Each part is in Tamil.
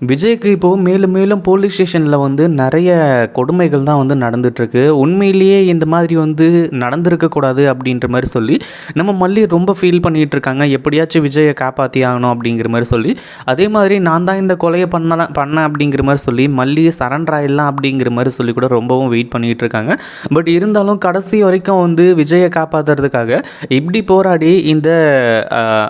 விஜய்க்கு இப்போது மேலும் மேலும் போலீஸ் ஸ்டேஷனில் வந்து நிறைய கொடுமைகள் தான் வந்து நடந்துகிட்ருக்கு. உண்மையிலேயே இந்த மாதிரி வந்து நடந்திருக்கக்கூடாது அப்படின்ற மாதிரி சொல்லி நம்ம மல்லி ரொம்ப ஃபீல் பண்ணிகிட்டு இருக்காங்க. எப்படியாச்சும் விஜயை காப்பாற்றி ஆகணும் அப்படிங்கிற மாதிரி சொல்லி, அதே மாதிரி நான் தான் இந்த கொலையை பண்ணேன் அப்படிங்கிற மாதிரி சொல்லி மல்லியை சரண்டர் ஆயிடலாம் அப்படிங்கிற மாதிரி சொல்லி கூட ரொம்பவும் வெயிட் பண்ணிகிட்டு இருக்காங்க. பட் இருந்தாலும் கடைசி வரைக்கும் வந்து விஜயை காப்பாற்றுறதுக்காக இப்படி போராடி இந்த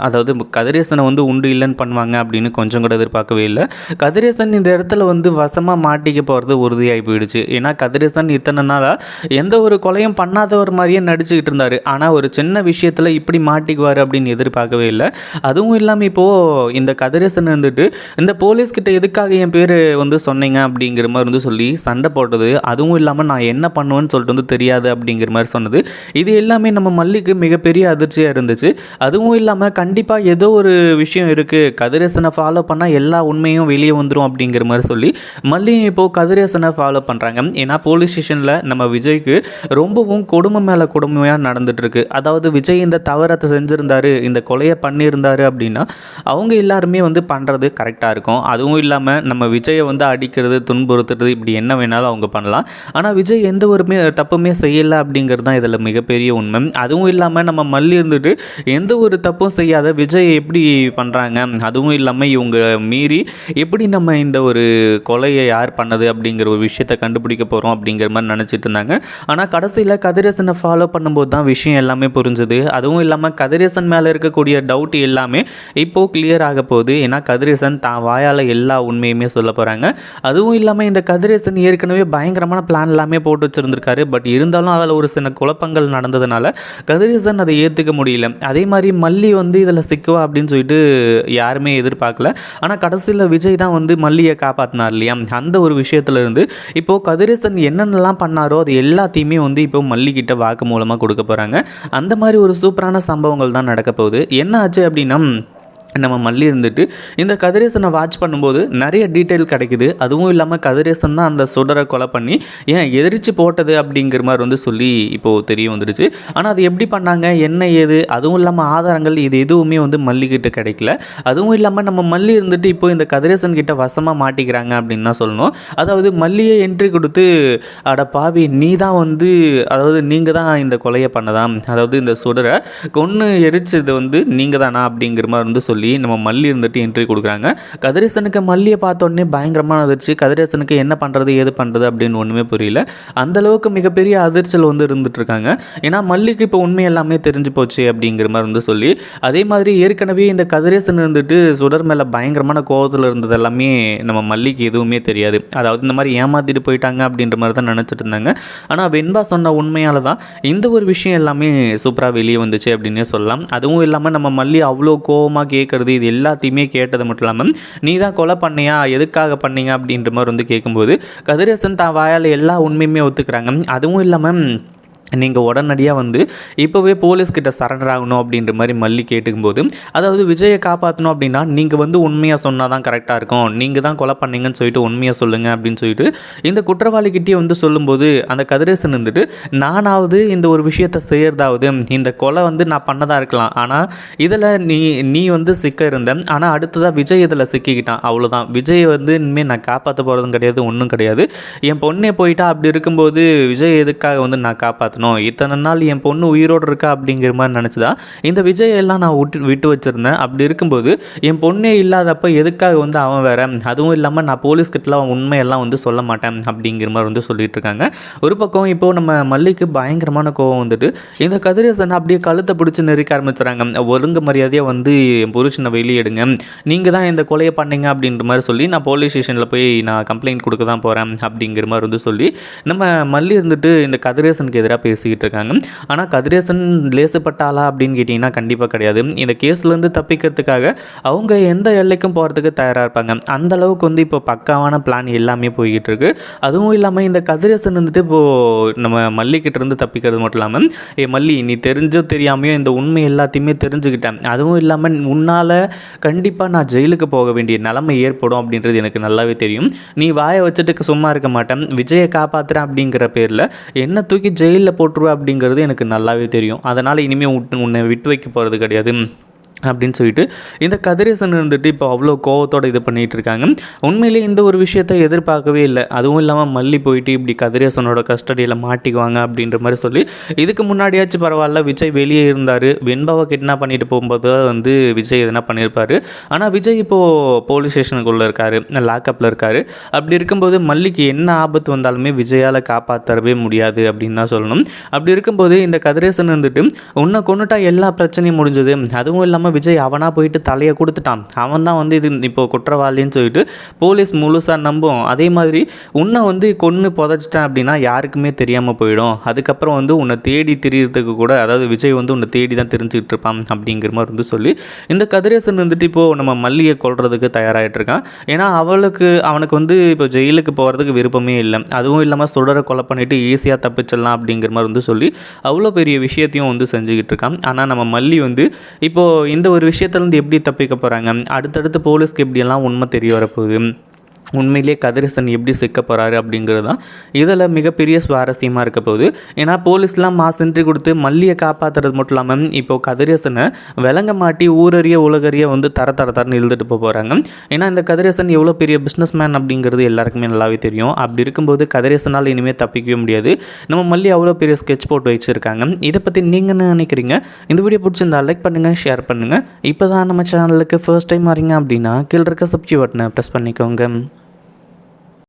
அதாவது கதிரேசனை வந்து உண்டு இல்லைன்னு பண்ணுவாங்க அப்படின்னு கொஞ்சம் கூட எதிர்பார்க்கவே இல்லை. கதிரேசன் இந்த இடத்துல வந்து வசமாக மாட்டிக்க போகிறது உறுதியாகி போயிடுச்சு. ஏன்னா கதிரேசன் இத்தனை நாளாக எந்த ஒரு கொலையும் பண்ணாத ஒரு மாதிரியே நடிச்சுக்கிட்டு இருந்தார். ஆனால் ஒரு சின்ன விஷயத்தில் இப்படி மாட்டிக்குவார் அப்படின்னு எதிர்பார்க்கவே இல்லை. அதுவும் இல்லாமல் இப்போது இந்த கதிரேசன் வந்துட்டு இந்த போலீஸ்கிட்ட எதுக்காக என் பேர் வந்து சொன்னீங்க அப்படிங்கிற மாதிரி வந்து சொல்லி சண்டை போட்டது, அதுவும் இல்லாமல் நான் என்ன பண்ணுவேன்னு சொல்லிட்டு வந்து தெரியாது அப்படிங்கிற மாதிரி சொன்னது, இது எல்லாமே நம்ம மல்லிக்கு மிகப்பெரிய அதிர்ச்சியாக இருந்துச்சு. அதுவும் இல்லாமல் கண்டிப்பாக ஏதோ ஒரு விஷயம் இருக்குது, கதிரேசனை ஃபாலோ பண்ணால் எல்லா உண்மையும் வெளியே வந்துடும் அப்படிங்கிற மாதிரி சொல்லி மல்லியும் இப்போது கதிரேசனை ஃபாலோ பண்ணுறாங்க. ஏன்னா போலீஸ் ஸ்டேஷனில் நம்ம விஜய்க்கு ரொம்பவும் கொடுமை மேலே கொடுமையாக நடந்துகிட்ருக்கு. அதாவது விஜய் இந்த தவறத்தை செஞ்சுருந்தாரு, இந்த கொலையை பண்ணியிருந்தாரு அப்படின்னா அவங்க எல்லாருமே வந்து பண்ணுறது கரெக்டாக இருக்கும். அதுவும் இல்லாமல் நம்ம விஜயை வந்து அடிக்கிறது, துன்புறுத்துறது, இப்படி என்ன வேணாலும் அவங்க பண்ணலாம். ஆனால் விஜய் எந்த ஒரு தப்புமே செய்யலை அப்படிங்கிறது தான் இதில் மிகப்பெரிய உண்மை. அதுவும் இல்லாமல் நம்ம மல்லி இருந்துட்டு எந்த ஒரு தப்பும் செய்யாத விஜய் எப்படி பண்ணுறாங்க, அதுவும் இல்லாமல் இவங்க மீறி எப்படி நம்ம இந்த ஒரு கொலையை யார் பண்ணது அப்படிங்கிற ஒரு விஷயத்தை கண்டுபிடிக்க போகிறோம் அப்படிங்கிற மாதிரி நினச்சிட்டு இருந்தாங்க. ஆனால் கடைசியில் கதிரேசனை ஃபாலோ பண்ணும்போது தான் விஷயம் எல்லாமே புரிஞ்சுது. அதுவும் இல்லாமல் கதிரேசன் மேலே இருக்கக்கூடிய டவுட் எல்லாமே இப்போது கிளியர் ஆக போகுது. ஏன்னா கதிரேசன் தான் வாயால் எல்லா உண்மையுமே சொல்ல போகிறாங்க. அதுவும் இல்லாமல் இந்த கதிரேசன் ஏற்கனவே பயங்கரமான பிளான் எல்லாமே போட்டு வச்சுருந்துருக்காரு. பட் இருந்தாலும் அதில் ஒரு சில குழப்பங்கள் நடந்ததுனால கதிரேசன் அதை ஏற்றுக்க முடியல. அதே மாதிரி மல்லி வந்து இதில் சிக்குவா அப்படின்னு சொல்லிட்டு யாருமே எதிர்பார்க்கல. ஆனால் கடைசியில் விஜய் தான் வந்து மல்லியை காப்பாற்றினார் இல்லையா, அந்த ஒரு விஷயத்துலேருந்து இப்போது கதிரேசன் என்னென்னலாம் பண்ணாரோ அது எல்லாத்தையுமே வந்து இப்போ மல்லிக்கிட்ட வாக்கு மூலமாக கொடுக்க போகிறாங்க. அந்த மாதிரி ஒரு சூப்பரான சம்பவங்கள் தான் நடக்க போகுது. என்ன ஆச்சு அப்படின்னா, நம்ம மல்லி இருந்துட்டு இந்த கதிரேசனை வாட்ச் பண்ணும்போது நிறைய டீட்டெயில் கிடைக்குது. அதுவும் இல்லாமல் கதிரேசன் தான் அந்த சுடரை கொலை பண்ணி ஏன் எதிர்த்து போட்டது அப்படிங்கிற மாதிரி வந்து சொல்லி இப்போது தெரிய வந்துடுச்சு. ஆனால் அது எப்படி பண்ணாங்க, என்ன ஏது, அதுவும் இல்லாமல் ஆதாரங்கள் இது எதுவுமே வந்து மல்லிக்கிட்ட கிடைக்கல. அதுவும் இல்லாமல் நம்ம மல்லி இருந்துட்டு இப்போ இந்த கதிரேசன் கிட்ட வசமாக மாட்டிக்கிறாங்க அப்படின்னு தான் சொல்லணும். அதாவது மல்லியை என்ட்ரி கொடுத்து, அட பாவி நீ தான் வந்து, அதாவது நீங்கள் தான் இந்த கொலையை பண்ணதான், அதாவது இந்த சுடரை கொன்று எரிச்சது வந்து நீங்கள் தானா அப்படிங்கிற மாதிரி வந்து சொல்லி நம்ம மல்லி இருந்துட்டு என்ட்ரி கொடுக்குறாங்க. கதிரேசனுக்கு மல்லியை பார்த்தோன்னே பயங்கரமான அதிர்ச்சி. கதிரேசனுக்கு என்ன பண்ணுறது ஏது பண்ணுறது அப்படின்னு ஒன்றுமே புரியல. அந்தளவுக்கு மிகப்பெரிய அதிர்ச்சியில் வந்து இருந்துட்டு இருக்காங்க. ஏன்னா மல்லிக்கு இப்போ உண்மை எல்லாமே தெரிஞ்சு போச்சு அப்படிங்கிற மாதிரி வந்து சொல்லி, அதே மாதிரி ஏற்கனவே இந்த கதிரேசன் இருந்துட்டு சுடர் மேலே பயங்கரமான கோபத்தில் இருந்தது எல்லாமே நம்ம மல்லிக்கு எதுவுமே தெரியாது. அதாவது இந்த மாதிரி ஏமாற்றிட்டு போயிட்டாங்க அப்படின்ற மாதிரி தான் நினச்சிட்டு இருந்தாங்க. ஆனால் வெண்பா சொன்ன உண்மையால் தான் இந்த ஒரு விஷயம் எல்லாமே சூப்பராக வெளியே வந்துச்சு அப்படின்னே சொல்லலாம். அதுவும் இல்லாமல் நம்ம மல்லி அவ்வளோ கோபமாக கேட்குறது, இது எல்லாத்தையுமே கேட்டது மட்டும் இல்லாமல் நீ தான் கொலை பண்ணியா, எதுக்காக பண்ணீங்க அப்படின்ற மாதிரி வந்து கேட்கும்போது கதிரேசன் தான் வாயால் எல்லா உண்மையுமே ஒத்துக்கிறாங்க. அதுவும் இல்லாமல் நீங்கள் உடனடியாக வந்து இப்போவே போலீஸ்கிட்ட சரண்டர் ஆகணும் அப்படின்ற மாதிரி மல்லி கேட்டுக்கும்போது, அதாவது விஜயை காப்பாற்றணும் அப்படின்னா நீங்கள் வந்து உண்மையாக சொன்னால் தான் கரெக்டாக இருக்கும், நீங்கள் தான் கொலை பண்ணீங்கன்னு சொல்லிட்டு உண்மையாக சொல்லுங்கள் அப்படின்னு சொல்லிட்டு இந்த குற்றவாளிக்கிட்டே வந்து சொல்லும்போது, அந்த கதிரேசன் இருந்துட்டு நானாவது இந்த ஒரு விஷயத்தை செய்கிறதாவது, இந்த கொலை வந்து நான் பண்ணதாக இருக்கலாம், ஆனால் இதில் நீ வந்து சிக்க இருந்தேன், ஆனால் அடுத்ததாக விஜய் இதில் சிக்கிக்கிட்டான், அவ்வளோதான். விஜய் வந்து இனிமேல் நான் காப்பாற்ற போகிறதும் கிடையாது, ஒன்றும் கிடையாது. என் பொண்ணே போயிட்டா, அப்படி இருக்கும்போது விஜய் எதுக்காக வந்து நான் காப்பாற்ற இத்தனை நாள் என் பொண்ணு உயிரோடு இருக்கா அப்படிங்கிற மாதிரி நினச்சிதான் இந்த விஜய் எல்லாம் நான் விட்டு வச்சுருந்தேன். அப்படி இருக்கும்போது என் பொண்ணே இல்லாதப்ப எதுக்காக வந்து அவன் வேற, அதுவும் இல்லாமல் நான் போலீஸ்கிட்டலாம் உண்மையெல்லாம் வந்து சொல்ல மாட்டேன் அப்படிங்கிற மாதிரி வந்து சொல்லிட்டு இருக்காங்க. ஒரு பக்கம் இப்போது நம்ம மல்லிக்கு பயங்கரமான கோவம் வந்துட்டு இந்த கதிரேசன் அப்படியே கழுத்தை பிடிச்சி நெருக்க ஆரம்பிச்சுறாங்க. ஒழுங்கு மரியாதையாக வந்து என் புருஷனை வெளியிடுங்க, நீங்கள் தான் இந்த கொலையை பண்ணீங்க அப்படின்ற மாதிரி சொல்லி நான் போலீஸ் ஸ்டேஷனில் போய் நான் கம்ப்ளைண்ட் கொடுக்க தான் போகிறேன் அப்படிங்கிற மாதிரி வந்து சொல்லி நம்ம மல்லி இருந்துட்டு இந்த கதிரேசனுக்கு எதிராக பேசிக்கிட்டு இருக்காங்க. ஆனால் கதிரேசன் லேசுப்பட்டாளா அப்படின்னு கேட்டிங்கன்னா கண்டிப்பாக கிடையாது. இந்த கேஸ்லேருந்து தப்பிக்கிறதுக்காக அவங்க எந்த எல்லைக்கும் போகிறதுக்கு தயாராக இருப்பாங்க. அந்த அளவுக்கு வந்து இப்போ பக்காவான பிளான் எல்லாமே போய்கிட்டு இருக்கு. அதுவும் இல்லாமல் இந்த கதிரேசன் வந்துட்டு இப்போது நம்ம மல்லிக்கிட்ட இருந்து தப்பிக்கிறது மட்டும் இல்லாமல், மல்லி நீ தெரிஞ்சோ தெரியாமையோ இந்த உண்மை எல்லாத்தையுமே தெரிஞ்சுக்கிட்டேன், அதுவும் இல்லாமல் உன்னால் கண்டிப்பாக நான் ஜெயிலுக்கு போக வேண்டிய நிலைமை ஏற்படும் அப்படின்றது எனக்கு நல்லாவே தெரியும். நீ வாயை வச்சுட்டு சும்மா இருக்க மாட்டேன், விஜயை காப்பாற்றுறேன் அப்படிங்கிற பேரில் என்ன தூக்கி ஜெயிலில் போட்டுருவா அப்படிங்கிறது எனக்கு நல்லாவே தெரியும். அதனால் இனிமேல் உன்னை விட்டு வைக்க போகிறது கிடையாது. அப்படின்னு சொல்லிட்டு இந்த கதிரேசன் இருந்துட்டு இப்போ அவ்வளோ கோவத்தோடு இது பண்ணிகிட்டு இருக்காங்க. உண்மையிலேயே இந்த ஒரு விஷயத்தை எதிர்பார்க்கவே இல்லை. அதுவும் இல்லாமல் மல்லி போயிட்டு இப்படி கதிரேசனோட கஸ்டடியில் மாட்டிக்குவாங்க அப்படின்ற மாதிரி சொல்லி, இதுக்கு முன்னாடியாச்சும் பரவாயில்ல விஜய் வெளியே இருந்தார், வெண்பாவை கிட்னாப் பண்ணிட்டு போகும்போது வந்து விஜய் எதனா பண்ணியிருப்பார். ஆனால் விஜய் இப்போது போலீஸ் ஸ்டேஷனுக்குள்ளே இருக்கார், லாக்அப்பில் இருக்கார். அப்படி இருக்கும்போது மல்லிக்கு என்ன ஆபத்து வந்தாலுமே விஜயால் காப்பாற்றவே முடியாது அப்படின்னு தான் சொல்லணும். அப்படி இருக்கும்போது இந்த கதிரேசன் வந்துட்டு உன்னை கொண்டுட்டா எல்லா பிரச்சனையும் முடிஞ்சது, அதுவும் இல்லாமல் விஜய் அவனா போயிட்டு தலையை கொடுத்துட்டான், அவன் தான் வந்து இது இப்போ குற்றவாளின்னு சொல்லிட்டு போலீஸ் முழுசாக நம்பும். அதே மாதிரி உன்னை வந்து கொன்று புதைச்சிட்டான் அப்படின்னா யாருக்குமே தெரியாமல் போயிடும். அதுக்கப்புறம் வந்து உன்னை தேடி திரியறதுக்கு கூட, அதாவது விஜய் வந்து உன்னை தேடி தான் தெரிஞ்சுக்கிட்டு இருப்பான் அப்படிங்கிற மாதிரி வந்து சொல்லி இந்த கதிரேசன் வந்துட்டு இப்போது நம்ம மல்லியை கொல்றதுக்கு தயாராகிட்டு இருக்கான். ஏன்னா அவனுக்கு வந்து இப்போ ஜெயிலுக்கு போகிறதுக்கு விருப்பமே இல்லை. அதுவும் இல்லாமல் சுடரை கொலை பண்ணிவிட்டு ஈஸியாக தப்பிச்சிடலாம் அப்படிங்கிற மாதிரி வந்து சொல்லி அவ்வளோ பெரிய விஷயத்தையும் வந்து செஞ்சுக்கிட்டு இருக்கான். ஆனால் நம்ம மல்லி வந்து இப்போது இந்த ஒரு விஷயத்துலேருந்து எப்படி தப்பிக்க போகிறாங்க, அடுத்தடுத்து போலீஸ்க்கு எப்படியெல்லாம் உண்மை தெரிய வரப்போகுது, உண்மையிலே கதிரேசன் எப்படி சிக்க போகிறாரு அப்படிங்கிறது தான் இதில் மிகப்பெரிய சுவாரஸ்யமாக இருக்க போகுது. ஏன்னா போலீஸ்லாம் மாஸ் என்ட்ரி கொடுத்து மல்லியை காப்பாற்றுறது மட்டும் இல்லாமல் இப்போது கதிரேசனை விலங்க மாட்டி ஊரறிய உலகறிய வந்து தரன்னு இழுத்துட்டு போகிறாங்க. ஏன்னா இந்த கதிரேசன் எவ்வளோ பெரிய பிஸ்னஸ் மேன் அப்படிங்கிறது எல்லாருக்குமே நல்லாவே தெரியும். அப்படி இருக்கும்போது கதிரேசனால் இனிமேல் தப்பிக்கவே முடியாது. நம்ம மல்லி அவ்வளோ பெரிய ஸ்கெட்ச் போட்டு வச்சுருக்காங்க. இதை பற்றி நீங்கள் என்ன நினைக்கிறீங்க? இந்த வீடியோ பிடிச்சிருந்தா லைக் பண்ணுங்கள், ஷேர் பண்ணுங்கள். இப்போ தான் நம்ம சேனலுக்கு ஃபர்ஸ்ட் டைம் வரீங்க அப்படின்னா கீழே இருக்க சப்ஸ்கிரைப் பட்டனை ப்ரெஸ் பண்ணிக்கோங்க.